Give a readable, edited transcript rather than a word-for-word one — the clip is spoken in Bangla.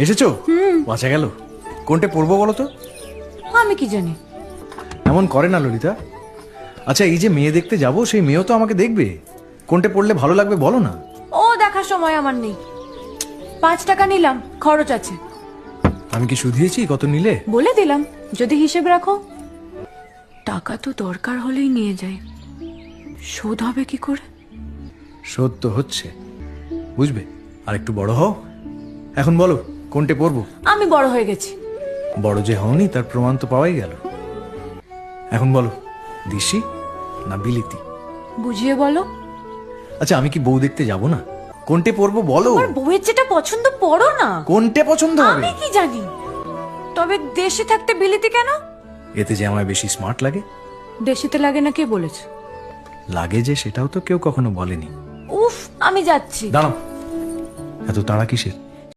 এসেছো? বাঁচা গেল। কোনটা পড়বো বলো তো? আমি কি জানি। এমন করে না ললিতা। আচ্ছা, এই যে মেয়ে দেখতে যাব, সেই মেয়েও তো আমাকে দেখবে। কোনটা পড়লে ভালো লাগবে বলো না। ও দেখার সময় আমার নেই। 5 টাকা নিলাম, খরচ আছে। আমি কি শুধিয়েছি কত নিলে? বলে দিলাম যদি হিসেব রাখো। টাকা তো দরকার হলেই নিয়ে যাই, শোধ হবে কি করে? শোধ তো হচ্ছে, বুঝবে। আর একটু বড় হও। এখন বলো কোনটা পড়বো। আমি বড় হয়ে গেছি। বড় যে হওনি তার প্রমাণ তো পাওয়াই গেল। এখন বলো, দিশি না বিলিতি? বুঝিয়ে বলো। আচ্ছা, আমি কি বউ দেখতে যাব না? কোনটা পড়বো বলো। আর বউয়ের যেটা পছন্দ পড়ো না। কোনটা পছন্দ হবে? আমি কি জানি। তবে দেশে থাকতে বিলিতি কেন? এতে যে আমায় বেশি স্মার্ট লাগে। দেশেতে লাগে না কে বলেছে? লাগে যে, সেটাও তো কেউ কখনো বলেনি। উফ, আমি যাচ্ছি। দাঁড়াও, এত তাড়া কিসের?